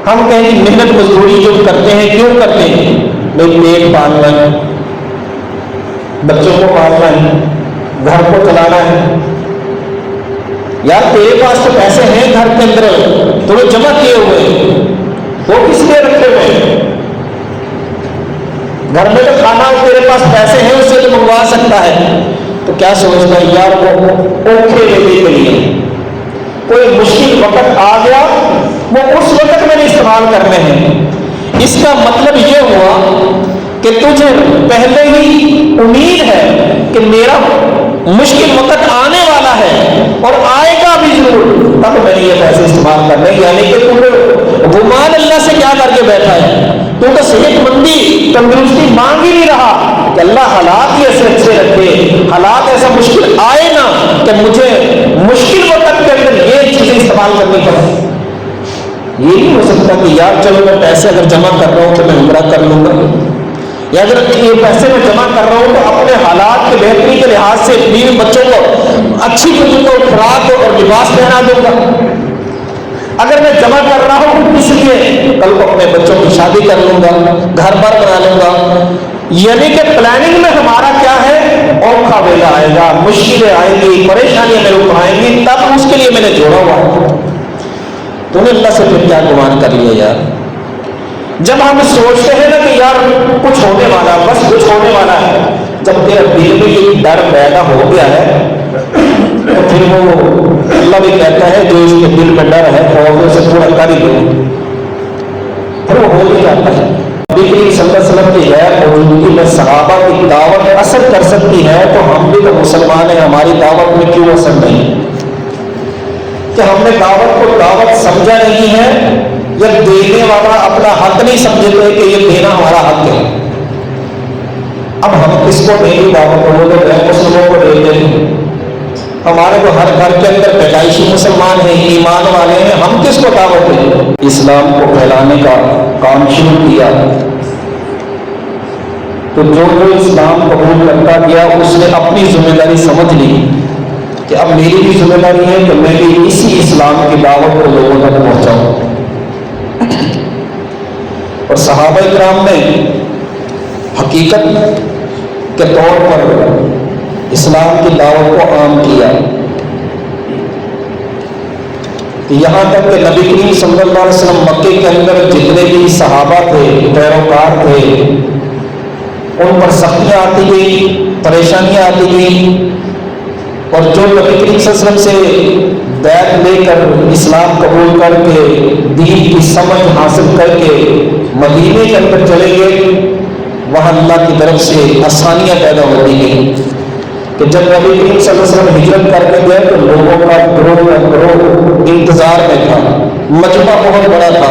ہم کہیں کہ محنت مزدوری جو کرتے ہیں کیوں کرتے ہیں؟ بھائی پیٹ پالنا ہے، بچوں کو پالنا ہے، گھر کو چلانا ہے۔ یار تیرے پاس تو پیسے ہیں گھر کے اندر، تمہیں جمع کیے ہوئے ہیں، وہ کس لیے رکھے ہوئے ہیں؟ گھر میں تو کھانا ہو، تیرے پاس پیسے ہیں، اس سے تو منگوا سکتا ہے۔ تو کیا سمجھتا ہے یار وہ اوکھے لینے کے لیے کوئی مشکل وقت آ گیا، وہ اس وقت میں استعمال کرنے ہیں۔ اس کا مطلب یہ ہوا کہ تجھے پہلے ہی امید ہے کہ میرا مشکل وقت آنے والا ہے اور آئے گا بھی ضرور، تب میں نے یہ پیسے استعمال کرنے، یعنی کہ تم گمان اللہ سے کیا کر کے بیٹھا ہے؟ تو صحت مندی تندرستی مانگ ہی نہیں رہا کہ اللہ حالات ہی ایسے اچھے رکھے، حالات ایسا مشکل آئے نا کہ مجھے مشکل وقت کے اندر یہ چیزیں استعمال کرنی پڑے۔ یہ نہیں ہو سکتا کہ یار چلو میں پیسے اگر جمع کر رہا ہوں تو میں عمرہ کر لوں گا، یا اگر یہ پیسے میں جمع کر رہا ہوں تو اپنے حالات کے بہتری کے لحاظ سے بیوی بچوں کو اچھی خوراک اور لباس پہنا دوں گا۔ اگر میں جمع کر رہا ہوں اس لیے کل کو اپنے بچوں کی شادی کر لوں گا، گھر بار بنا لوں گا، یعنی کہ پلاننگ میں ہمارا کیا ہے؟ اوکھا ویلا آئے گا، مشکلیں آئیں گی، پریشانیاں میرے اوپر آئیں گی، تب اس کے لیے میں نے جوڑا ہوا۔ تو نے اللہ سے پھر کیا گمان کر لیا یار؟ جب ہم سوچتے ہیں نا کہ یار کچھ ہونے والا، بس کچھ ہونے والا ہے، جب تیرے دل میں یہ ڈر پیدا ہو گیا ہے تو پھر وہ اللہ بھی کہتا ہے جو اس کے دل میں ڈر ہے وہ اسے پورا کر ہی دو، پھر وہ ہو ہی جاتا ہے۔ نبی کریم صلی اللہ علیہ وسلم کی غیر موجودگی میں صحابہ کی دعوت اثر کر سکتی ہے، تو ہم بھی تو مسلمان ہیں، ہماری دعوت میں کیوں اثر نہیں؟ کہ ہم نے دعوت کو دعوت سمجھا نہیں ہے، یا دینے والا اپنا حق نہیں سمجھتے کہ یہ دینا ہمارا حق ہے۔ اب ہم کس کو دیں گے دعوت؟ وہ تو غیر مسلموں کو دے دیں، ہمارے تو ہر گھر کے اندر پیدائشی مسلمان ہیں، ایمان والے ہیں، ہم کس کو دعوت دیں؟ اسلام کو پھیلانے کا کام شروع کیا تو جو اسلام قبول کرتا گیا اس نے اپنی ذمہ داری سمجھ لی کہ اب میری بھی ذمہ داری ہے کہ میں بھی اسی اسلام کی دعوت کو لوگوں تک پہنچاؤں۔ اور صحابہ کرام نے حقیقت کے طور پر اسلام کی دعوت کو عام کیا، کہ یہاں تک کہ نبی کریم صلی اللہ علیہ وسلم مکے کے اندر جتنے بھی صحابہ تھے، پیروکار تھے، ان پر سختیاں آتی گئی، پریشانیاں آتی گئی، اور جو نبی کریم صلی اللہ علیہ وسلم سے بیعت لے کر اسلام قبول کر کے دین کی سمجھ حاصل کر کے مدینے کے اندر چلے گئے، وہاں اللہ کی طرف سے آسانیاں پیدا ہوتی گئی کہ جب نبی کریم صلی اللہ علیہ وسلم ہجرت کر کے گئے تو لوگوں کا گروہ انتظار میں تھا، مجمع بہت بڑا تھا،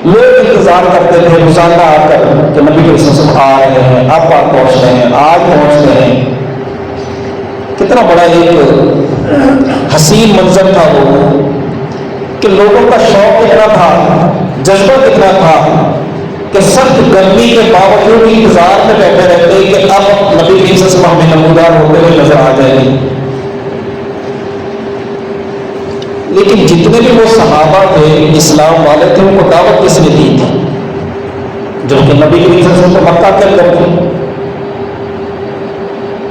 لوگ انتظار کرتے تھے روزانہ آ کر کہ نبی کریم صلی اللہ علیہ وسلم آ رہے ہیں، اب آپ پہنچ رہے ہیں، آج پہنچ رہے ہیں۔ کتنا بڑا ایک حسین منظر تھا وہ، کہ لوگوں کا شوق کتنا تھا، جذبہ کتنا تھا کہ سخت گرمی کے باوجود انتظار میں بیٹھے رہتے کہ اب نبی کریم صلی اللہ علیہ وسلم ہمیں نمودار ہوتے ہوئے نظر آ جائیں گے۔ لیکن جتنے بھی وہ صحابہ تھے، اسلام والے تھے، ان کو دعوت کس نے دی تھی؟ جبکہ نبی کریم صلی اللہ علیہ وسلم تو مکہ کے اندر تھے،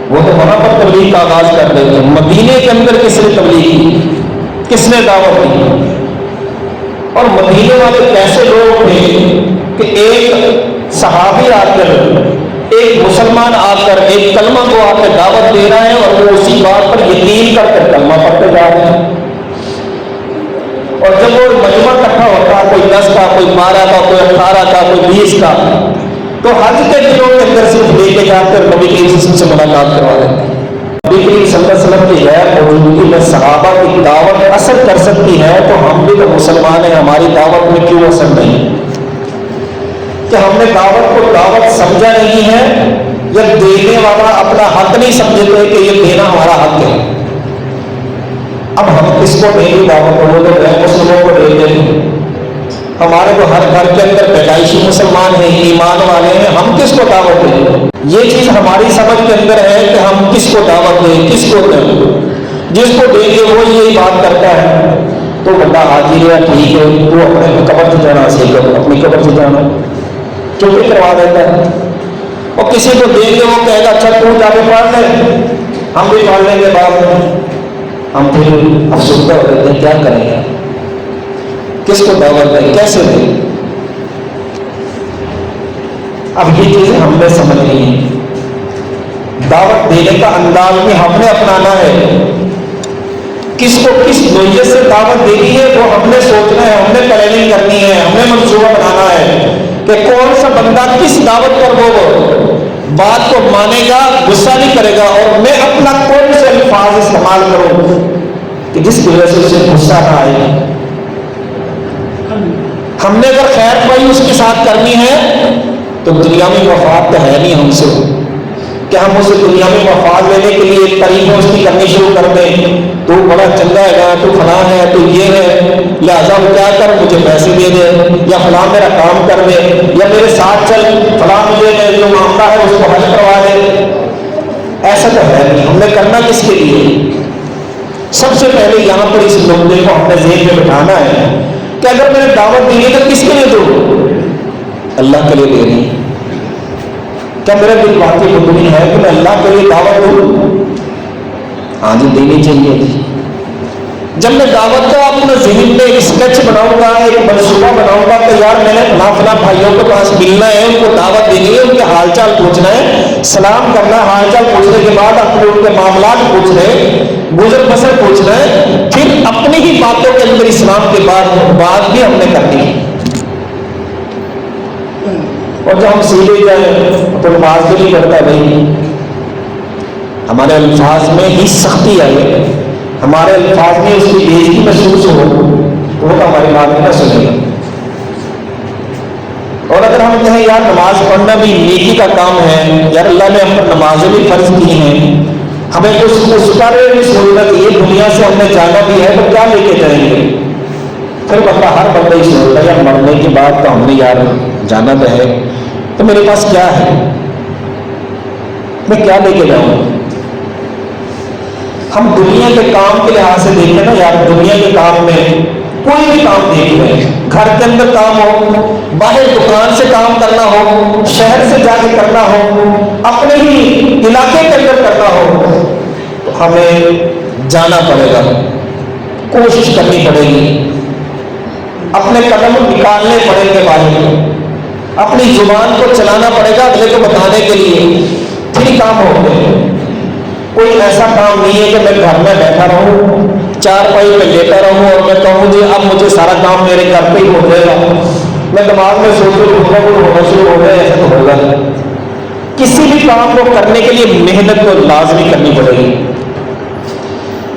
وہ تو وہاں پر تبلیغ کا آغاز کر رہے تھے۔ مدینے کے اندر کس نے تبلیغ کی، کس نے دعوت دی؟ اور مدینے والے کیسے لوگ تھے کہ ایک صحابی آ کر، ایک مسلمان آ کر، ایک کلمہ کو آ کر دعوت دے رہا ہے اور وہ اسی بات پر یقین کر کر کلمہ پڑھتے جا رہے ہیں۔ اور جب وہ مجمع اکٹھا ہوتا، کوئی 10 کا، کوئی 12 کا، کوئی 18 کا، کوئی 20 کا، تو حج کے دنوں کے اندر صرف لے کے جا کر نبی کریم صلی اللہ علیہ وسلم سے ملاقات کروا دیتے۔ نبی کریم صلی اللہ علیہ وسلم کی غیر موجودگی میں صحابہ کی دعوت اثر کر سکتی ہے، تو ہم بھی تو مسلمان ہیں، ہماری دعوت میں کیوں اثر نہیں؟ کہ ہم نے دعوت کو دعوت سمجھا نہیں ہے، یا دینے والا اپنا حق نہیں سمجھتے کہ یہ دینا ہمارا حق ہے۔ اب ہم کس کو دیں گے دعوت؟ وہ تو غیر مسلموں کو دے دیں، ہمارے تو ہر گھر کے اندر پیدائشی مسلمان ہیں، ایمان والے ہیں، ہم کس کو دعوت دیں؟ یہ چیز ہماری سمجھ کے اندر ہے کہ ہم کس کو دعوت دیں، کس کو دیں۔ جس کو دیں گے وہ یہی بات کرتا ہے تو بندہ حاضر ہے، ٹھیک ہے، تو اپنے قبر سے جانا اپنی قبر سے جانا, چپی کروا دیتا ہے. اور کسی کو دیکھ کے وہ کہے گا اچھا تو جا کے پڑھ لے, ہم بھی پڑھ لیں گے بعد میں. ہم پھر افسردہ ہو جاتے ہیں, کیا کریں گے, کس کو دعوت دیں, کیسے دیں. اب یہ چیزیں ہم نے سمجھنی ہے. دعوت دینے کا انداز بھی ہم نے اپنانا ہے. کس کو کس نوعیت سے دعوت دینی ہے وہ ہم نے سوچنا ہے, ہم نے پلاننگ کرنی ہے, ہم نے منصوبہ بنانا ہے کہ کون سا بندہ کس دعوت پر وہ بات کو مانے گا, غصہ نہیں کرے گا, اور میں اپنا کون سے الفاظ استعمال کروں کہ جس کی وجہ سے اسے غصہ نہ آئے. ہم نے اگر خیر خواہی اس کے ساتھ کرنی ہے تو دنیاوی مفاد تو ہے نہیں ہم سے کہ ہم اسے دنیاوی مفاد لینے کے لیے ایک تعریفیں اس کی کرنی شروع کر دیں. تو بڑا چنگا ہے, تو فلاں ہے, تو یہ ہے, لہٰذا وہ کیا کر مجھے پیسے دے دے, یا فلاں میرا کام کر دے, یا میرے ساتھ چل, فلاں مجھے جو معاملہ ہے اس کو حل کروا دے. ایسا تو ہے نہیں. ہم نے کرنا کس کے لیے؟ سب سے پہلے یہاں پر اس نقطے کو اپنے ذہن میں بٹھانا ہے کہ اگر میں نے دعوت دی ہے تو کس کے لیے دوں؟ اللہ کے لیے دینی. کیا میرا دل واقعی مطمئن ہے کہ میں اللہ کے لیے دعوت دوں؟ ہاں جی, دینی چاہیے. جب میں دعوت کا اپنا ذہن میں اسکیچ بناؤں گا, ایک منصوبہ بناؤں گا کہ یار میں نے فلاں بھائیوں کے پاس ملنا ہے, ان کو دعوت دینی ہے, ان کے حال چال پوچھنا ہے, سلام کرنا ہے, حال چال پوچھنے کے بعد اپنے ان کے معاملات پوچھنے, گزر بسر پوچھنا ہے, پھر اپنی ہی باتوں کے اندر اسلام کے بات بھی ہم نے کرنی ہے. اور جب ہم سیدھے جائیں تو الفاظ بھی نہیں کرتا بھائی, ہمارے الفاظ میں ہی سختی آئے, ہمارے الفاظ میں اس کی بےعزتی محسوس ہو تو وہ ہماری بات نہ سنے گا. اور اگر ہم کہیں یار نماز پڑھنا بھی نیکی کا کام ہے, یار اللہ نے ہم پر نمازیں بھی فرض کی ہیں, ہمیں اس پر بھی سہولت, یہ دنیا سے ہم نے جانا بھی ہے, تو کیا لے کے جائیں گے؟ پھر بندہ ہر بندہ ہی سوچتا ہے یار مرنے کے بعد تو ہم نے یار جانا تو ہے, تو میرے پاس کیا ہے, میں کیا لے کے جاؤں؟ ہم دنیا کے کام کے لحاظ سے دیکھیں نا یار, دنیا کے کام میں کوئی بھی کام دیکھ رہے ہیں, گھر کے اندر کام ہو, باہر دکان سے کام کرنا ہو, شہر سے جا کے کرنا ہو, اپنے ہی علاقے کے اندر کرنا ہو, تو ہمیں جانا پڑے گا, کوشش کرنی پڑے گی, اپنے قدم نکالنے پڑیں گے باہر, اپنی زبان کو چلانا پڑے گا اگلے کو بتانے کے لیے, پھر کام ہوتے. کوئی ایسا کام نہیں ہے کہ میں گھر میں بیٹھا رہوں, چار پائی میں لیتا رہوں اور میں کہوں جی اب مجھے سارا کام میرے گھر پہ ہی ہو جائے گا, میں دماغ میں سوچوں ہونا شروع ہو گیا, ایسا تو ہوگا نہیں. کسی بھی کام کو کرنے کے لیے محنت کو لازمی کرنی پڑے گی.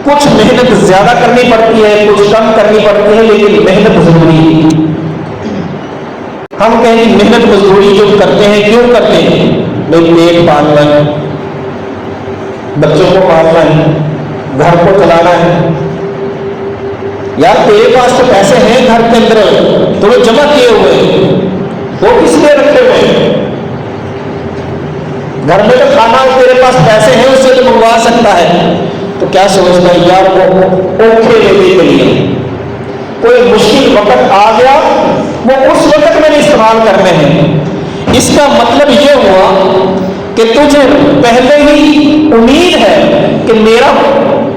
کچھ محنت زیادہ کرنی پڑتی ہے, کچھ کم کرنی پڑتی ہے, لیکن محنت ضروری ہے. ہم کہیں گے محنت مزدوری جو کرتے ہیں کیوں کرتے ہیں؟ بھائی پیٹ پالنا ہے, بچوں کو پالنا ہے, گھر کو چلانا ہے. یار تیرے پاس تو پیسے ہیں گھر کے اندر, تو وہ جمع کیے ہوئے, وہ کس لیے رکھے ہوئے ہیں؟ گھر میں تو کھانا ہو, تیرے پاس پیسے ہیں, اس سے تو منگوا سکتا ہے. تو کیا سمجھتا ہے یار وہ اوکھے لینے کے لیے کوئی مشکل وقت آ گیا, وہ اس وقت میں استعمال کرنے ہیں. اس کا مطلب یہ ہوا کہ تجھے پہلے ہی امید ہے کہ میرا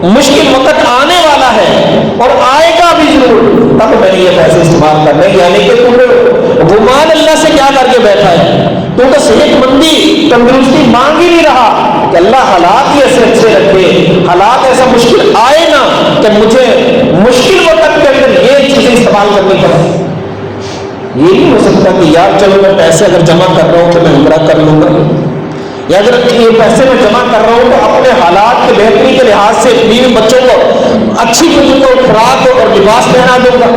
مشکل وقت آنے والا ہے اور آئے گا بھی ضرور, تب میں نے یہ پیسے استعمال کرنے. یعنی کہ تم گمان اللہ سے کیا کر کے بیٹھا ہے, تو صحت مندی تندرستی مانگ ہی نہیں رہا کہ اللہ حالات ہی ایسے اچھے رکھے, حالات ایسا مشکل آئے نا کہ مجھے مشکل وقت کے اندر یہ چیزیں استعمال کرنی پڑے. یہ نہیں ہو سکتا کہ یار چلو میں پیسے اگر جمع کر رہا ہوں تو میں عمرہ کر لوں گا, یا اگر یہ پیسے میں جمع کر رہا ہوں تو اپنے حالات کے بہتری کے لحاظ سے بیوی بچوں کو اچھی خوراک اور لباس پہنا دوں گا.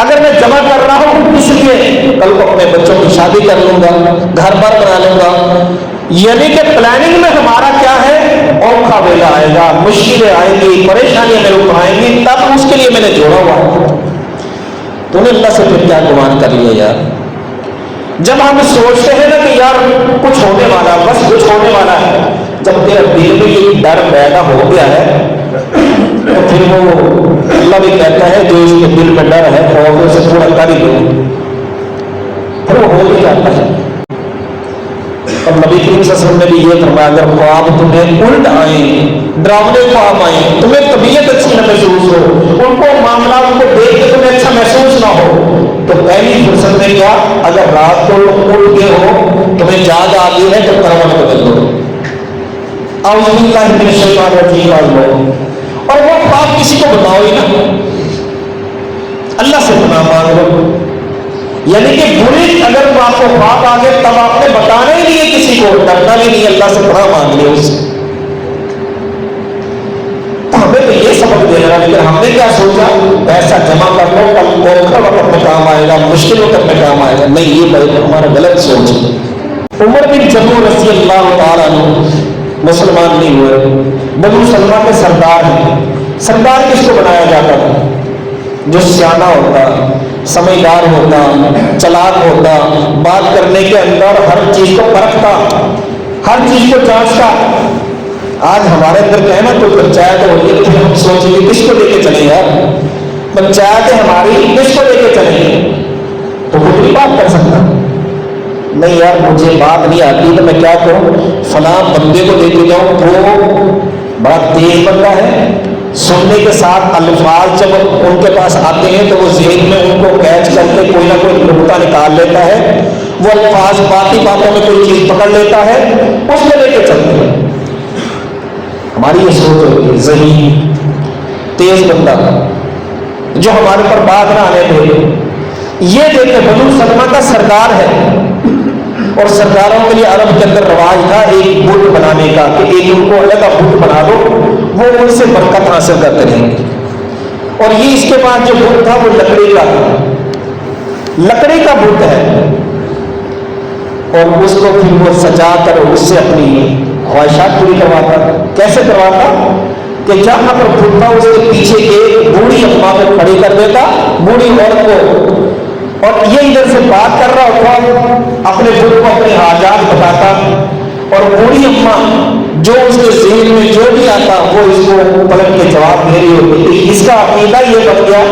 اگر میں جمع کر رہا ہوں اس لیے کل کو اپنے بچوں کی شادی کر لوں گا, گھر بار بنا لوں گا. یعنی کہ پلاننگ میں ہمارا کیا ہے, اوکھا ویلا آئے گا, مشکلیں آئیں گی, پریشانیاں میرے اوپر آئیں گی, تب اس کے لیے میں نے جوڑا ہوا. تو نے اللہ سے پھر کیا گمان کر لیا یار. جب ہم سوچتے ہیں نا کہ یار کچھ ہونے والا, بس کچھ ہونے والا ہے, جب تیرا دل میں یہ ڈر پیدا ہو گیا ہے تو پھر وہ اللہ بھی کہتا ہے جو اس کے دل میں ڈر ہے خوف سے پورا کر ہی دو. پھر وہ ہو بھی جاتا ہے۔ اور نبی کریم صلی اللہ علیہ وسلم نے بھی یہ فرمایا اگر خواب تمہیں الٹ آئیں، ڈراؤنے خواب آئیں، تمہیں طبیعت اچھی نہ محسوس ہو، ان کو معاملات کو دیکھ کے تمہیں اچھا محسوس نہ ہو، تو پہلی فرصت میں کیا، اگر رات کو اٹھ گئے ہو تمہیں یاد آ گئی ہے تو کروٹ بدل دو، اعوذ باللہ من الشیطان الرجیم، اور وہ خواب کسی کو بتاؤ ہی نہ، اللہ سے پناہ مانگ لو۔ یعنی کہ بری اگر آپ کو خواب آ گئے تب آپ نے بتانا ہی نہیں ہے کسی کو، ڈرنا بھی نہیں، اللہ سے پناہ مانگ لیا اس سے۔ تو ہمیں تو یہ سبق دے رہا، لیکن ہم نے کیا سوچا پیسہ جمع کر لو، کل اوکھا وقت میں کام آئے گا، مشکل وقت میں کام آئے گا، نہیں، یہ بھائی ہمارا غلط سوچ ہے۔ عمر بن جموع رضی اللہ تعالیٰ عنہ مسلمان نہیں ہوئے، بنو سلمہ کے سردار ہیں۔ سردار کس کو بنایا جاتا تھا؟ جو سیانہ ہوتا، سمجھدار ہوتا، چلاک ہوتا، بات کرنے کے اندر ہر چیز کو پرکھتا، ہر چیز کو جانچتا۔ آج ہمارے اندر کیا ہے نا، کوئی پنچایت ہو رہی ہے تو ہم سوچیں گے کس کو لے کے چلیں یار، پنچایت ہے ہماری، کس کو لے کے چلیں، تو خود بھی بات کر سکتا، نہیں یار مجھے بات نہیں آتی تو میں کیا کروں، فلاں بندے کو لے کے جاؤں، وہ بڑا تیز بندہ ہے، سننے کے ساتھ الفاظ جب ان کے پاس آتے ہیں تو وہ ذہن میں ان کو کیچ کر کے کوئی نہ کوئی نقطہ نکال لیتا ہے، وہ الفاظ باقی باتوں میں کوئی چیز پکڑ لیتا ہے، اس کو لے کے چلتے ہیں۔ ہماری یہ سوچ ہوتی ہے ذہین تیز بندہ جو ہمارے پر بات نہ آنے دے۔ یہ دیکھیں بنو سلمہ کا سردار ہے، اور سرداروں کے لیے عرب کے اندر رواج تھا ایک بت بنانے کا، کہ ایک ان کو الگ بت بنا دو، وہ ان سے برکت حاصل کرتے رہیں گے۔ اور یہ اس کے بعد جو بت تھا وہ لکڑی کا تھا، لکڑی کا بت ہے، اور اس کو پھر وہ سجا کر اس سے اپنی خواہشات پوری کرواتا۔ کیسے کرواتا کہ جہاں پر بت تھا اس کے پیچھے ایک بوڑھی اماں کو کھڑی کر دیتا، بوڑھی عورت کو، اور یہ ادھر سے بات کر رہا ہوتا، اپنے بت کو اپنے حاجات بتاتا، اور بوڑھی اماں جو اس کے ذہن میں جو بھی آتا وہ اس کو پلٹ کے جواب دے رہی ہوتی۔ اس کا عقیدہ یہ بن گیا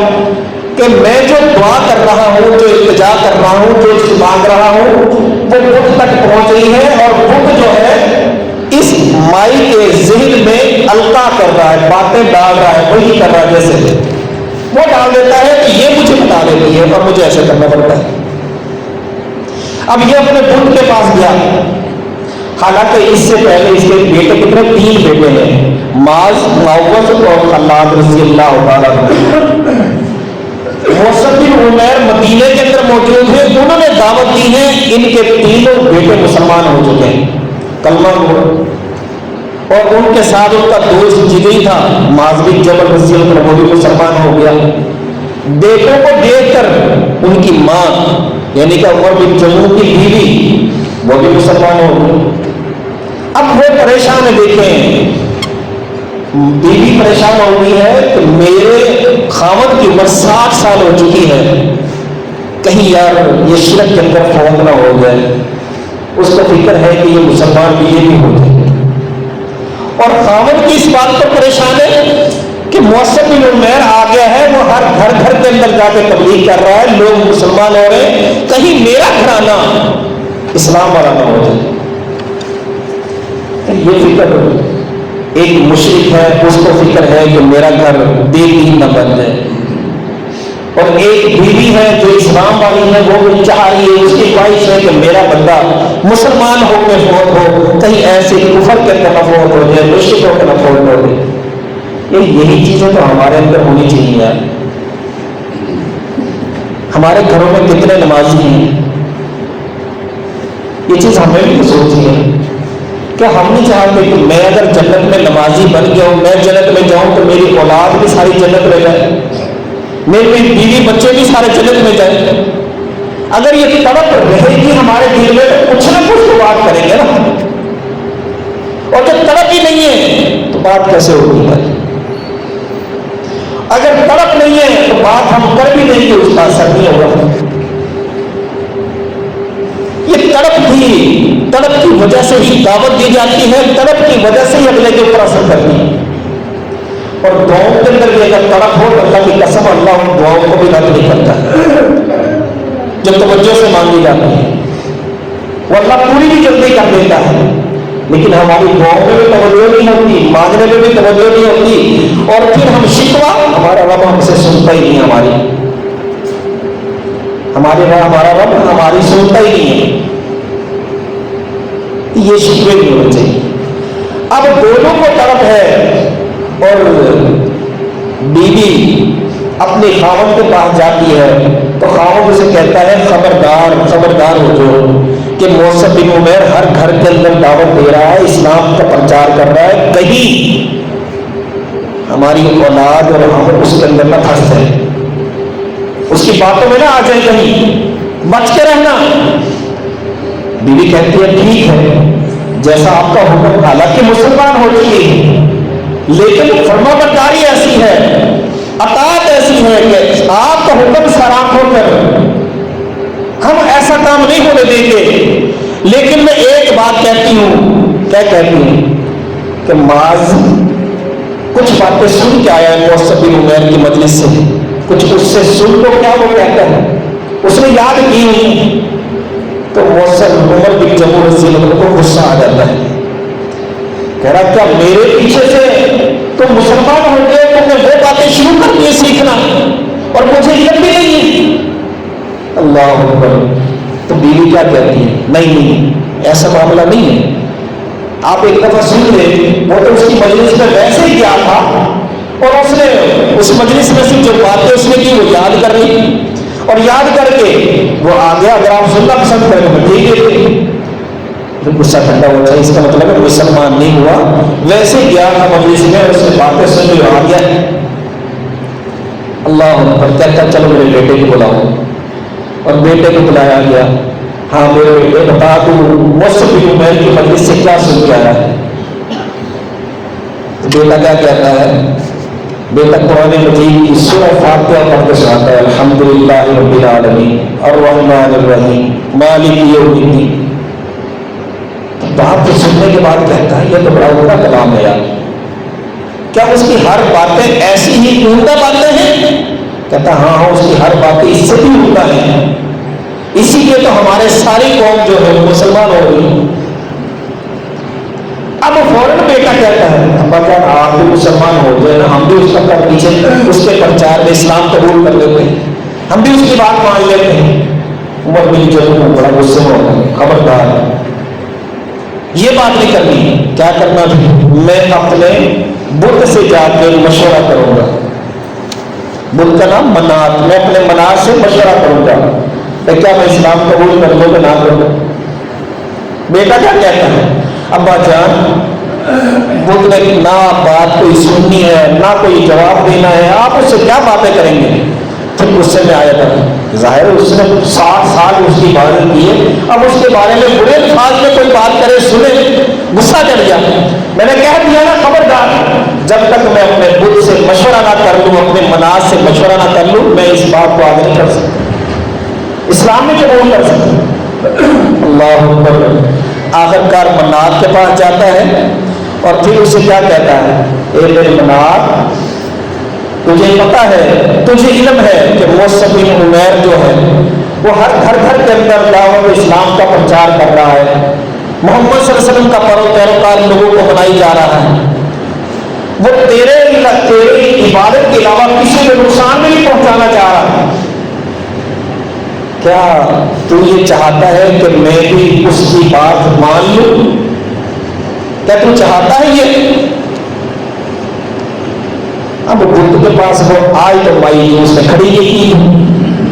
کہ میں جو دعا کر رہا ہوں، جو التجا کر رہا ہوں، جو مانگ رہا ہوں، وہ بت تک پہنچ رہی ہے، اور بت جو ہے اس مائی کے ذہن میں القا کر رہا ہے، باتیں ڈال رہا ہے، وہی کر رہا ہے، جیسے وہ ڈال دیتا ہے کہ یہ مجھے بتا دیتی ہے اور مجھے ایسے کرنا پڑتا ہے۔ اب یہ اپنے بت کے پاس گیا، حالانکہ اس سے پہلے اس کے بیٹے کتنے 3 بیٹے ہیں، معاذ، معوذ اور خلاد رضی اللہ تعالیٰ عنہ۔ مصعب بن عمیر مدینے کے اندر موجود ہیں، انہوں نے دعوت دی ہے، ان کے 3 بیٹے مسلمان ہو چکے ہیں، کلمہ ہوا، اور ان کے ساتھ ان کا دوست جگری تھا معاذ بن جبل رضی اللہ عنہ، وہ بھی مسلمان ہو گیا۔ بیٹوں کو دیکھ کر ان کی ماں یعنی کہ عمر بن جموع کی بیوی وہ بھی مسلمان ہو گئی۔ اب وہ پریشان ہے، دیکھیں بیوی پریشان ہو گئی ہے کہ میرے خاوند کی عمر 60 سال ہو چکی ہے، کہیں یار یہ شرک کے اندر فوت نہ ہو جائے، اس کو فکر ہے کہ یہ مسلمان بھی یہ بھی ہو جائے، اور خاوند کی اس بات پر پریشان ہے کہ مصعب بن عمیر آ گیا ہے، وہ ہر گھر کے اندر جا کے تبلیغ کر رہا ہے، لوگ مسلمان ہو رہے ہیں، کہیں میرا گھرانہ اسلام والا نہ ہو جائے۔ یہ فکر ایک مشرک ہے، اس کو فکر ہے کہ میرا گھر بے دین نہ بن جائے، اور ایک بیوی ہے جو اسلام والی ہے، وہ بھی چاہ رہی ہے، اس کی خواہش ہے کہ میرا بندہ مسلمان ہو کے فوت ہو، کہیں ایسے کفر کے نہ فوت ہو جائے، مشرکوں کے نہ فوت ہو جائے۔ یہی چیزیں تو ہمارے اندر ہونی چاہیے یار۔ ہمارے گھروں میں کتنے نمازی ہیں، یہ چیز ہمیں بھی تو سوچی ہے کہ ہم نہیں چاہتے کہ میں اگر جنت میں نمازی بن گیا ہوں، میں جنت میں جاؤں تو میری اولاد بھی ساری جنت میں جائے، میری بیوی بچے بھی سارے جنت میں جائیں۔ اگر یہ تڑپ رہے گی ہمارے دل میں تو کچھ نہ کچھ تو بات کریں گے نا، اور جب تڑپ ہی نہیں ہے تو بات کیسے ہوگی بھائی؟ اگر تڑپ نہیں ہے تو بات ہم کر بھی نہیں کہ اس کا اثر نہیں ہوگا۔ یہ تڑپ کی وجہ سے ہی دعوت دی جاتی ہے، تڑپ کی وجہ سے ہی اگلے کے اوپر اثر کرتی ہے، اور دعاؤں کے اندر بھی اگر تڑپ ہو تو اللہ کی قسم اللہ ان دعاؤں کو بھی رد نہیں کرتا ہے۔ جو جو توجہ سے مانگی جاتی ہے وہ اللہ پوری بھی جلدی کر دیتا ہے، لیکن ہماری دعاؤں میں بھی توجہ نہیں ہوتی، مانگنے میں بھی توجہ نہیں ہوتی، اور پھر ہم شکوہ، ہمارا رب ہم سے سنتا ہی نہیں، ہمارا رب ہماری سنتا ہی نہیں ہے، یہ شکوے نہیں ہونے چاہیے۔ اب دونوں کو طلب ہے، اور بیوی اپنے خاوند کے پاس جاتی ہے تو خاوند اسے کہتا ہے خبردار خبردار ہو جو کہ موسیٰ بن عمیر ہر گھر کے اندر دعوت دے رہا ہے، اسلام کا پرچار کر رہا ہے، کہیں ہماری اولاد اور ہم اس کے اندر نہ پھنس جائے، اس کی باتوں میں نہ آ جائے، کہیں بچ کے رہنا۔ بیوی کہتی ہے ٹھیک ہے جیسا آپ کا حکم، حالانکہ مسلمان ہو چکی ہے لیکن فرما برداری ایسی ہے، اطاعت ایسی ہے کہ آپ کا حکم سرام ہو کر ہم ایسا کام نہیں ہونے دیں گے، لیکن میں ایک بات کہتی ہوں، کیا کہتی ہوں کہ معاذ کچھ باتیں سن کے آیا ہے موسیٰ بن عمیر کی مجلس سے، کچھ اس سے سن لو کیا وہ کہتا ہے، اس نے یاد کی نہیں، تو موسیٰ عمر بن جموع رضی اللہ عنہ کو غصہ آ جاتا ہے، کہہ رہا کیا میرے پیچھے سے تم مسلمان ہو گئے، تم نے وہ باتیں شروع کر دی سیکھنا اور مجھے علم بھی نہیں ہے۔ اللہ اکبر۔ تو بیوی کیا کہتی ہے، نہیں ایسا معاملہ نہیں ہے، آپ ایک دفعہ سن لیں، وہ تو اس کی مجلس میں ویسے ہی گیا تھا اور اس نے اس مجلس میں سے جو باتیں اس نے کی وہ یاد کر لی، اور یاد کر کے وہ آ گیا، اگر آپ سننا پسند کریں تو ٹھیک ہے، غصہ ٹھنڈا ہو جائے، اس کا مطلب ہے مسلمان نہیں ہوا، ویسے ہی گیا تھا مجلس میں اور اس نے باتیں سن لی آ گیا۔ اللہ اکبر۔ کہتا چلو میرے بیٹے کو بلاؤ، اور بیٹے کو بلایا گیا، ہاں میرے بیٹے بتا تو موسیٰ بن عمیر کی مجلس سے کیا سن کے آیا ہے؟ بیٹا کیا کہتا ہے؟ بیٹا قرآن مجید کی سورہ فاتحہ پڑھ کے سناتا ہے، الحمدللہ رب العالمین الرحمن الرحیم مالک یوم الدین۔ بات کو سننے کے بعد کہتا ہے یہ تو بڑا عمدہ کلام ہے یار، کیا اس کی ہر باتیں ایسی ہی عمدہ باتیں ہیں؟ کہتا ہاں اس کی ہر باتیں اس سے بھی عمدہ ہیں، اسی لیے تو ہمارے ساری قوم جو ہے مسلمان ہو گئی۔ اب فوراً بیٹا کہتا ہے ابا جان آپ بھی مسلمان ہو گئے نا، ہم بھی اس کا کر پیچھے اس کے پرچار میں اسلام قبول کر لیتے ہیں، ہم بھی اس کی بات مان لیتے ہیں۔ عمر بن جموع بڑا غصے میں ہوتا ہے، خبردار یہ بات نہیں کرنی، کیا کرنا بھی، میں اپنے بت سے جا کے مشورہ کروں گا، بت کا نام منات، میں اپنے منات سے مشورہ کروں گا کہ کیا میں اسلام قبول کر لوں کہ نہ کروں۔ بیٹا کیا کہتا ہے ابا جان بت نے نہ بات کوئی سننی ہے نہ کوئی جواب دینا ہے، آپ اس سے کیا باتیں کریں گے؟ پھر غصے میں آیا تھا، ظاہر اس نے 60 سال اس کی عبادت کی ہے، اب اس کے بارے میں برے الفاظ میں کوئی بات کرے سنے، غصہ چڑھ گیا۔ میں نے کہہ دیا نا خبردار، جب تک میں اپنے بت سے مشورہ نہ کر لوں، اپنے مناظ سے مشورہ نہ کر لوں، میں اس بات کو آگے نہیں کر سکتا، اسلام میں قبول کر سکتا۔ اللہ اکبر۔ آخر کار منات کے پاس جاتا ہے اور پھر اسے کیا کہتا ہے، اے میرے منات تجھے پتا ہے، تجھے علم ہے کہ موسیٰ بن عمیر جو ہے وہ ہر گھر کے اندر دعوت اسلام کا پرچار کر رہا ہے، محمد صلی اللہ علیہ وسلم کا پیروکار لوگوں کو بنائی جا رہا ہے، وہ تیرے عبادت کے علاوہ کسی کو نقصان میں نہیں پہنچانا چاہ رہا، کیا تو یہ چاہتا ہے کہ میں بھی اس کی بات مان لوں؟ کیا تو چاہتا ہے یہ؟ اب بت کے پاس وہ آئی تو مائی جو اس نے کھڑی کی،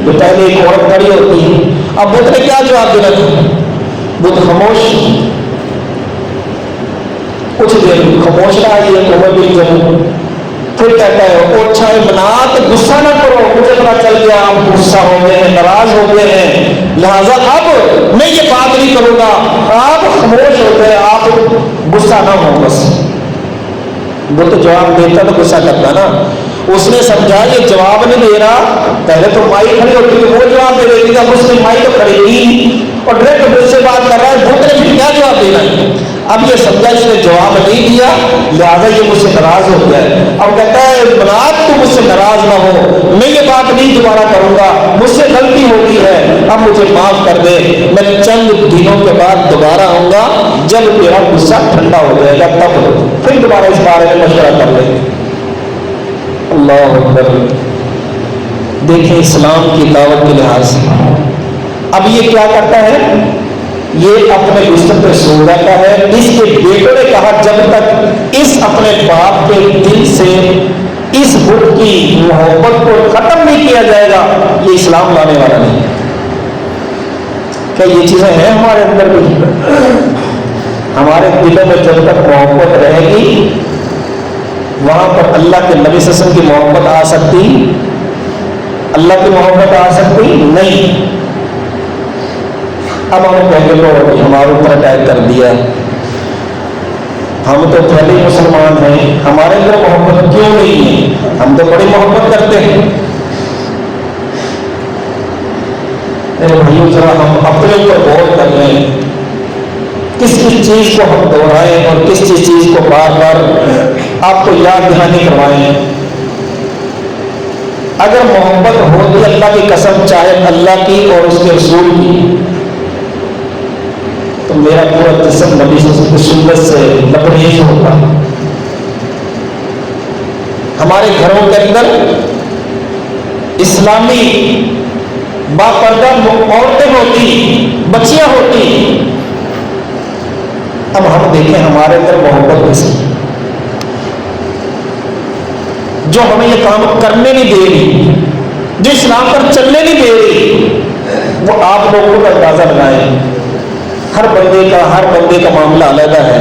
جو پہلے ایک عورت کھڑی ہوتی ہے، اب بت نے کیا جواب دینا تھا؟ بت خاموش، کچھ دیر خاموش رہا یہ عمر بن جموع، پھر کہتا ہے او اچھا منات غصہ نہ کرو، مجھے پتا چل گیا آپ غصہ ہو گئے ہیں، ناراض ہو گئے ہیں، لہذا اب میں یہ بات نہیں کروں گا، آپ خاموش ہو گئے، آپ غصہ نہ ہو بس۔ وہ تو جواب دیتا تو غصہ کرتا نا، اس نے سمجھا یہ جواب نہیں دے رہا، پہلے تو مائی کھڑی ہوتی ہے وہ جواب دے دیتی تھا، اس نے مائی تو کھڑی کی اور ڈائریکٹ مجھ سے بات کر رہا ہے، بھوک نے پھر کیا جواب دینا ہے؟ اب یہ سمجھا اس نے جواب نہیں دیا لہٰذا یہ مجھ سے ناراض ہو گیا ہے، اب کہتا ہے بنات تو مجھ سے ناراض نہ ہو، میں یہ بات نہیں دوبارہ کروں گا، مجھ سے غلطی ہوتی ہے، اب مجھے معاف کر دے، میں چند دنوں کے بعد دوبارہ آؤں گا، جب تیرا غصہ ٹھنڈا ہو جائے گا تب پھر دوبارہ اس بارے میں مشورہ کر لیں۔ اللہ اکبر۔ دیکھیں اسلام کی دعوت کے لحاظ سے اب یہ کیا کرتا ہے، یہ اپنے بستر پہ سو جاتا ہے۔ اس کے بیٹوں نے کہا جب تک اس اپنے باپ کے دل سے اس بت کی محبت کو ختم نہیں کیا جائے گا، یہ اسلام لانے والا نہیں۔ کیا یہ چیزیں ہیں ہمارے اندر بھی؟ ہمارے دلوں میں جب تک محبت رہے گی وہاں پر اللہ کے نبی صلی اللہ علیہ وسلم کی محبت آ سکتی، اللہ کی محبت آ سکتی نہیں۔ اب ہم کہیں گے ہمارے اوپر اٹیک کر دیا، ہم تو پہلے مسلمان ہیں، ہمارے اندر محبت کیوں نہیں ہے؟ ہم تو بڑی محبت کرتے ہیں۔ میرے بھائیوں ذرا ہم اپنے اوپر غور کر لیں، کس کس چیز کو ہم دہرائیں اور کس کس چیز کو بار بار آپ کو یاد دہانی کروائیں۔ اگر محبت ہوتی اللہ کی قسم، چاہے اللہ کی اور اس کے رسول کی، تو میرا پورا جسم نبی صلی اللہ علیہ وسلم کی سنت سے لبریز ہوتا۔ ہمارے گھروں کے اندر اسلامی باپردہ عورتیں ہوتی، بچیاں ہوتی۔ اب ہم دیکھیں ہمارے اندر محبت کیسی، جو ہمیں یہ کام کرنے نہیں دے رہی، جو اسلام پر چلنے نہیں دے رہی، وہ آپ لوگوں کا اندازہ لگائیں۔ ہر بندے کا معاملہ علیحدہ ہے،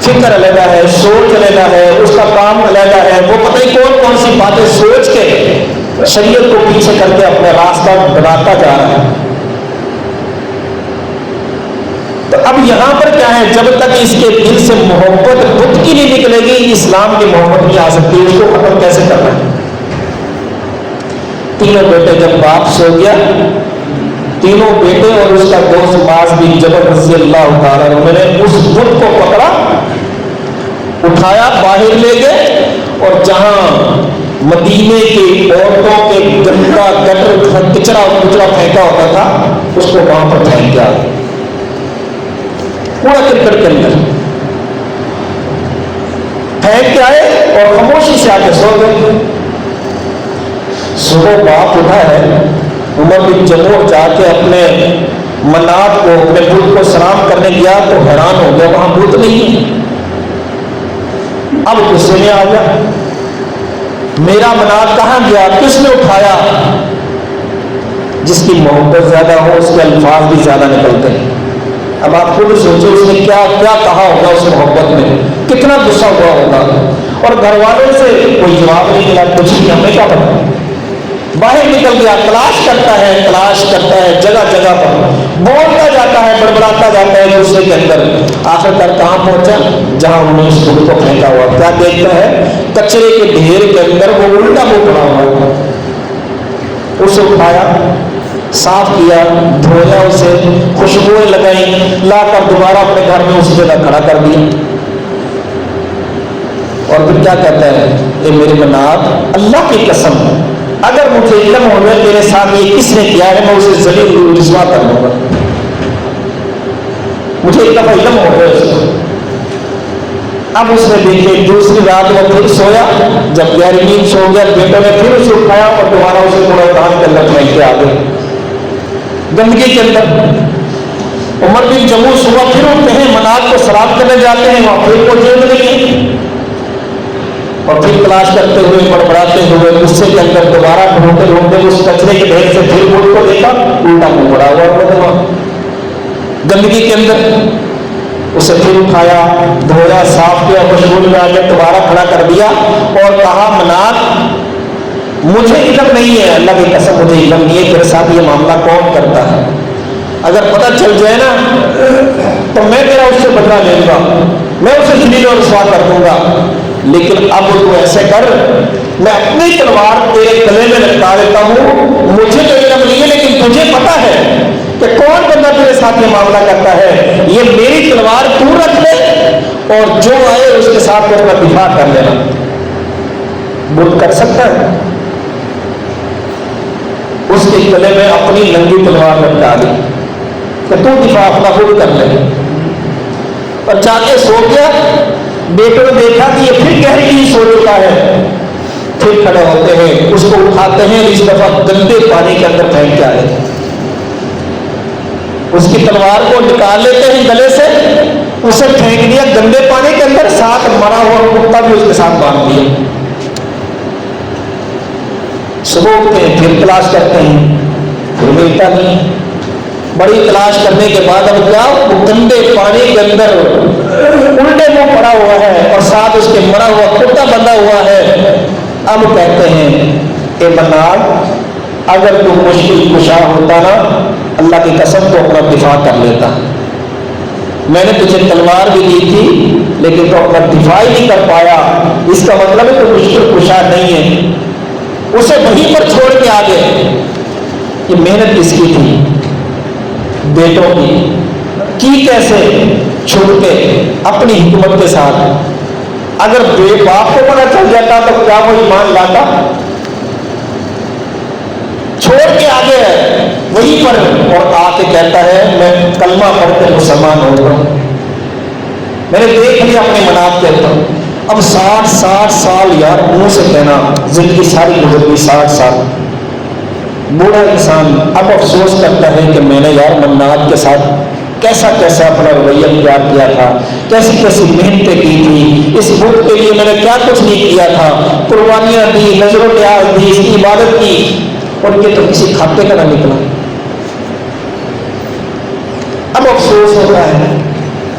فکر علیحدہ ہے، سوچ علیحدہ ہے، اس کا کام علیحدہ ہے۔ وہ پتہ نہیں کون سی باتیں سوچ کے شریعت کو پیچھے کر کے اپنا راستہ بناتا جا رہا ہے۔ تو اب یہاں پر کیا ہے، جب تک اس کے دل سے محبت خود کی نہیں نکلے گی، اسلام کی محبت نہیں آ سکتی۔ اس کو ختم کیسے کرنا ہے؟ تینوں بیٹے جب باپ سو گیا، تینوں بیٹے اور اس کا دوست معاذ بن جبل رضی اللہ تعالیٰ عنہ نے اس بت کو پکڑا، اٹھایا، باہر لے گئے، اور جہاں مدینے کی عورتوں کے گندا گٹر کچرا پھینکا ہوتا تھا، اس کو وہاں پر پھینک دیا، پورا کرکٹ کے اندر پھینک کے آئے اور خاموشی سے آ کے سو گئے۔ صبح باپ اٹھا ہے، عمر بن جموع جا کے اپنے منات کو، اپنے بت کو سلام کرنے گیا تو حیران ہو گیا، وہاں بت نہیں ہے۔ اب غصے میں آ گیا، میرا منات کہاں گیا، کس نے اٹھایا؟ جس کی محبت زیادہ ہو اس کے الفاظ بھی زیادہ نکلتے ہیں۔ اب آپ خود سوچو اس نے کیا کہا ہوگا، اس محبت میں کتنا غصہ ہوا ہوگا، اور گھر والوں سے کوئی جواب نہیں ملا، کچھ بھی، ہمیں کیا پتا۔ باہر نکل گیا، تلاش کرتا ہے جگہ جگہ پر، بولتا جاتا ہے، بڑبڑاتا جاتا ہے غصے کے اندر۔ آخر کار کہاں پہنچا؟ جہاں انہوں نے اس بت کو پھینکا ہوا، کیا دیکھتا ہے؟ کچرے کے ڈھیر کے اندر وہ الٹا منہ پڑا ہوا، اسے اٹھایا، صاف کیا، دھویا، اسے خوشبوئیں لگائیں، لا کر دوبارہ اپنے گھر میں اسی جگہ کھڑا کر دیا، اور پھر کیا کہتا ہے، اے میرے منات، اللہ کی قسم اگر مجھے علم ہو گیا میرے ساتھ یہ کس نے کیا ہے، میں اسے ذلیل رسوا کر دوں گا۔ مجھے ایک دفعہ علم ہو گیا اس کو۔ اب اس نے دیکھے دوسری رات وہ پھر سویا، جب گہری نیند سو گیا، بیٹوں نے پھر اسے اٹھایا اور دوبارہ اسے کوڑا دان کے اندر پھینک کے آ گئے، گندگی کے اندر۔ عمر بن جموع صبح پھر اٹھتے ہیں، منات کو سلام کرنے جاتے ہیں، وہاں پھر وہ جیل نہیں ہے، اور پھر تلاش کرتے ہوئے، بڑبڑاتے ہوئے، غصے کے اندر دوبارہ ڈھونڈتے اس کچرے کے ڈھیر سے پھر بت کو دیکھا، الٹا منہ پڑا ہوا گندگی کے اندر۔ اسے پھر اٹھایا، دھویا، صاف کیا، خوشبو لگا کے دوبارہ کھڑا کر دیا اور کہا، منات مجھے علم نہیں ہے، اللہ کی قسم مجھے علم نہیں ہے تیرے ساتھ یہ معاملہ کون کرتا ہے، اگر پتہ چل جائے نا تو میں تیرا اس سے بدلہ لے لوں گا، میں اسے ذلیل و رسوا کر دوں گا، لیکن اب تو ایسے کر، میں اپنی تلوار تیرے گلے میں لٹکا دیتا ہوں، مجھے تو علم نہیں ہے لیکن تجھے پتا ہے کہ کون بندہ تیرے ساتھ یہ معاملہ کرتا ہے، یہ میری تلوار تو رکھ لے اور جو آئے اس کے ساتھ اپنا دفاع کر لینا۔ بت کر سکتا ہے؟ اس اس کے گلے میں اپنی ننگی تلوار رکھ ڈالی کہ تو دفاع اپنا خود کر لے. اور جا کے سو گیا. بیٹوں نے دیکھا کہ یہ پھر گہری نیند سو چکا ہے. پھر کھڑے ہوتے ہیں, اس کو اٹھاتے ہیں, اس دفعہ گندے پانی کے اندر پھینک کے آئے. اس کی تلوار کو نکال لیتے ہیں گلے سے, اسے پھینک دیا گندے پانی کے اندر, ساتھ مرا ہوا کتا بھی اس کے ساتھ باندھ دیا. صبح اٹھتے ہیں, پھر تلاش کرتے ہیں, پھر ملتا نہیں. بڑی تلاش کرنے کے بعد اب کیا, وہ گندے پانی کے اندر الٹے منہ پڑا ہوا ہے اور ساتھ اس کے مرا ہوا کتا بندھا ہوا ہے. اب کہتے ہیں کہ منال, اگر تو مشکل کشا ہوتا نا, اللہ کی قسم تو اپنا دفاع کر لیتا. میں نے تجھے تلوار بھی دی تھی لیکن تو اپنا دفاع ہی نہیں کر پایا. اس کا مطلب ہے تو مشکل کشا نہیں ہے. اسے وہیں پر چھوڑ کے آگے. یہ محنت کس کی تھی؟ بیٹوں کی کیسے چھوڑ کے اپنی حکمت کے ساتھ. اگر بے باپ کو پتہ چل جاتا تو کیا وہ ایمان لاتا؟ چھوڑ کے آگے ہے وہیں پر, اور آ کے کہتا ہے میں کلمہ پڑھ کے مسلمان ہو گیا. میں نے دیکھ لیا اپنے مناف کے اندر. اب 60 سال یار منہ سے کہنا, زندگی ساری گزر گئی 60 سال. بوڑھا انسان اب افسوس کرتا ہے کہ میں نے یار منات کے ساتھ کیسا کیسا اپنا رویہ اختیار کیا تھا, کیسی کیسی محنتیں کی تھی, اس بت کے لیے میں نے کیا کچھ نہیں کیا تھا, قربانیاں دی, نظر و نیاز دی, اس کی عبادت کی, اور یہ تو کسی کھاتے کا نہ نکلا. اب افسوس ہوتا ہے.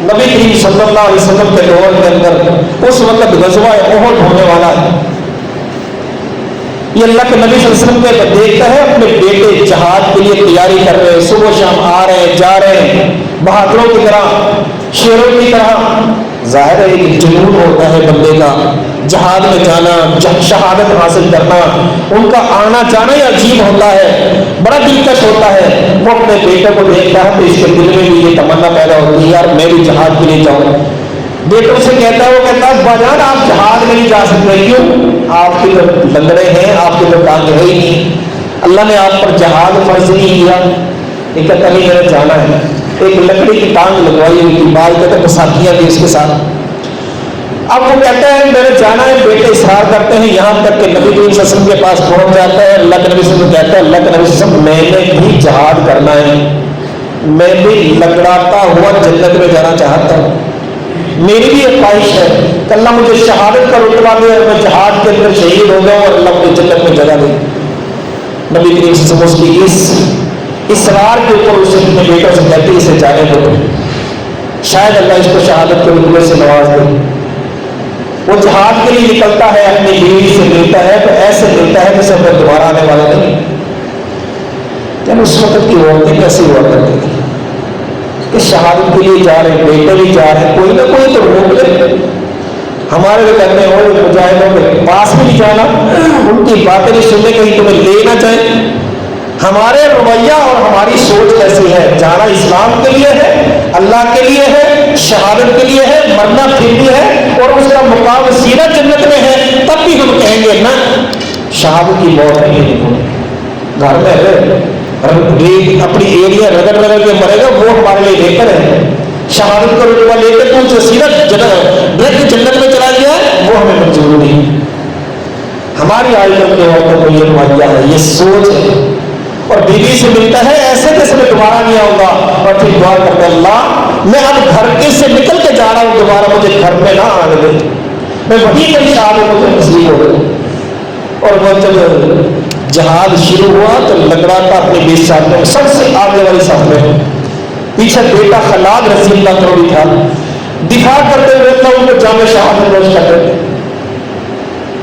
نبی کریم صلی اللہ علیہ وسلم کے دور کے اندر اس وقت غزوہ احد ہونے والا ہے. یہ اللہ کے نبی صلی اللہ علیہ وسلم کے دیکھتا ہے اپنے بیٹے جہاد کے لیے تیاری کر رہے ہیں, صبح شام آ رہے ہیں, جا رہے ہیں, بہادروں کی طرح, شیروں کی طرح. ظاہر ہے ایک جنون ہوتا ہے بندے کا, جہاد میں جانا, شہادت حاصل کرنا, ان کا آنا جانا ہی عجیب ہوتا ہے, بڑا دلکش ہوتا ہے. وہ اپنے بیٹے کو دیکھتا ہے تو اس کے دل میں بھی یہ تمنا پیدا ہوتی ہے یار میں بھی جہاد کے لیے جاؤں. بیٹوں سے کہتا ہے, وہ کہتا ہے باجان آپ جہاد میں نہیں جا سکتے. کیوں؟ آپ کے تو لنگڑے ہیں, آپ کے تو ٹانگ ہے ہی نہیں, اللہ نے آپ پر جہاد فرض نہیں کیا. یہ کہتا نہیں میں نے جانا ہے. ایک لکڑی کی ٹانگ لگوائی ہوئی تھی, بال کہتے بساتیاں تھی اس کے ساتھ. اب وہ کہتا ہے میں نے جانا ہے. بیٹے اصرار کرتے ہیں یہاں تک کہ نبی کریم صلی اللہ علیہ وسلم کے پاس پہنچ جاتا ہے. اللہ کے نبی صلی اللہ علیہ وسلم کہتا ہے اللہ کے نبی صلی اللہ علیہ وسلم میں نے بھی جہاد کرنا ہے, میں بھی لگڑاتا ہوا جنت میں جانا چاہتا ہوں. میری بھی ایک خواہش ہے کہ اللہ مجھے شہادت کا رتبہ دے اور میں جہاد کے اندر شہید ہو جاؤں اور اللہ مجھے جنت میں جگہ دے. نبی کریم صلی اللہ علیہ وسلم کی اس اصرار کے اوپر اسے اپنے بیٹوں سے کہتے اسے جانے دو, شاید اللہ اس کو شہادت کے رتبے سے نواز دے. وہ جہاد کے لیے نکلتا ہے, اپنی بیوی سے ملتا ہے تو ایسے ملتا ہے جیسے پھر دوبارہ آنے والا نہیں. یعنی اس وقت کی عورتیں کیسے ہوا کرتی تھی کہ شہادت کے لیے جا رہے ہیں, بیٹے بھی جا رہے ہیں, کوئی نہ کوئی تو روک لے. ہمارے بھی کرنے ہو مجاہدوں کے پاس بھی نہیں جانا, ان کی باتیں نہیں سننے, کہیں تمہیں لے نہ جائیں. ہمارے رویہ اور ہماری سوچ کیسی ہے؟ جانا اسلام کے لیے ہے, اللہ کے لیے ہے, شہادت کے لیے ہے, مرنا پھر بھی ہے, اور اس کا مقام سیدھا جنت میں ہے, تب بھی ہم کہیں گے نہ شہادت کی موت نہیں. گھر میں ہے اپنی ایریا رگڑ کے مرے گا, وہ ہمارے لیے بہتر ہے. شہادت کا رتبہ لے کے تو سیدھا جنت میں چلا گیا ہے, وہ ہمیں منظور نہیں. ہماری آج کل کے عورتوں کو یہ رویہ ہے, یہ سوچ ہے. اور بیوی سے ملتا ہے ایسے جیسے میں دوبارہ نہیں آؤں گا, اور پھر دعا کرتا اللہ میں اب گھر کے سے نکل کے جا رہا ہوں, دوبارہ مجھے گھر میں نہ آنے دے, میں وہیں کہیں شہادت مجھے نصیب ہو گئی. اور وہ جب جہاد شروع ہوا تو لگڑاتا اپنے 20 سال میں سب سے آگے والی صف میں, پیچھے بیٹا خلاد رضی اللہ عنہ بھی تھا, دفاع کرتے ہوئے اللہ ان کو جامع شہادت نوش کرتے تھے.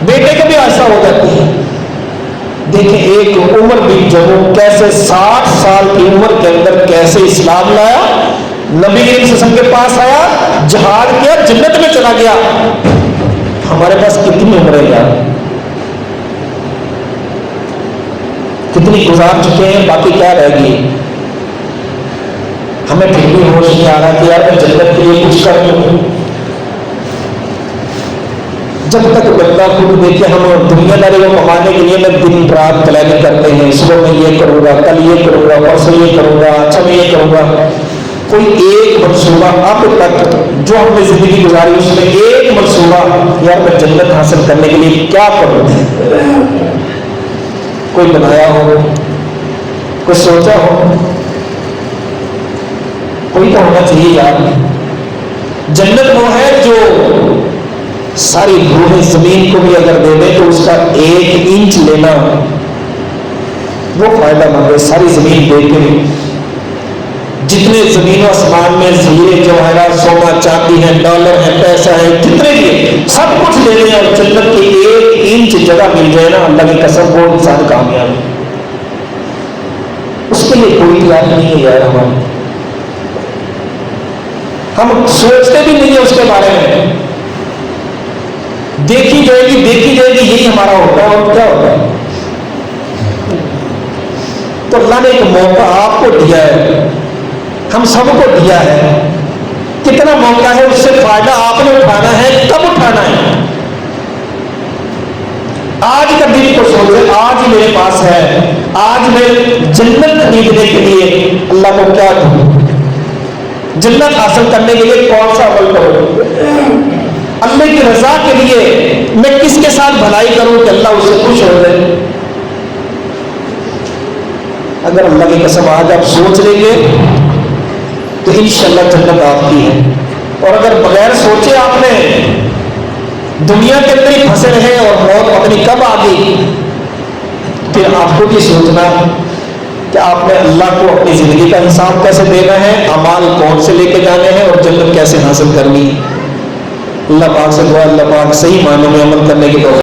بیٹے کا بھی ایسا ہو جاتی ہے. دیکھیں ایک عمر بھی جب کیسے 60 سال کی عمر کے اندر کیسے اسلام لایا, نبی کریم صلی اللہ علیہ وسلم کے پاس آیا, جہاد کیا, جنت میں چلا گیا. ہمارے پاس کتنی عمریں یار, کتنی گزار چکے ہیں, باقی کیا رہ گئی. ہمیں پھر بھی ہوش نہیں آ رہا کہ یار میں جنت کے لیے کچھ کر دوں. جب تک بندہ خود دیکھے ہم دنیا داری کو کمانے کے لیے میں دن رات پلاننگ کرتے ہیں، صبح میں یہ کروں گا، کل یہ کروں گا، پرسوں یہ کروں گا، اچھا میں یہ کروں گا، کوئی ایک منصوبہ اب تک جو ہم نے زندگی گزاری اس میں ایک منصوبہ یار میں جنت حاصل کرنے کے لیے کیا کروں کوئی بنایا ہو، کوئی سوچا ہو؟ کوئی تو ہونا چاہیے یار۔ جنت وہ ہے جو ساری روحیں زمین کو بھی اگر دے دے تو اس کا 1 انچ لینا وہ فائدہ مند ہے۔ ساری زمین دے کے جتنے زمین و آسمان میں ہیرے جواہرات سونا چاندی ہے، ڈالر ہے، پیسہ ہے، جتنے بھی سب کچھ لے لیں اور جنت کی 1 انچ جگہ مل جائے نا، اللہ کی قسم وہ انسان کامیاب ہے۔ اس کے لیے کوئی تیار نہیں ہے یار ہمارا، ہم سوچتے بھی نہیں ہیں اس کے بارے میں۔ دیکھی جائے گی یہی ہمارا ہوتا ہے، اور کیا ہوتا ہے؟ تو اللہ نے ایک موقع آپ کو دیا ہے، ہم سب کو دیا ہے، کتنا موقع ہے، اس سے فائدہ آپ نے اٹھانا ہے، کب اٹھانا ہے؟ آج کا دن کو سوچے، آج میرے پاس ہے، آج میں جنت خریدنے کے لیے اللہ کو کیا دوں، جنت حاصل کرنے کے لیے کون سا عمل کروں، اللہ کی رضا کے لیے میں کس کے ساتھ بھلائی کروں کہ اللہ اس سے خوش ہو جائے۔ اگر اللہ کی قسم آج آپ سوچ لیں گے تو انشاءاللہ جنت آپ کی ہے، اور اگر بغیر سوچے آپ نے دنیا کے اندر ہی پھنسے رہے اور موت اپنی کب آ گئی، پھر آپ کو بھی سوچنا کہ آپ نے اللہ کو اپنی زندگی کا حساب کیسے دینا ہے، اعمال کون سے لے کے جانے ہیں، اور جنت کیسے حاصل کرنی ہے۔ اللہ پاک سے دعا، اللہ پاک صحیح معنوں میں عمل کرنے کی توفیق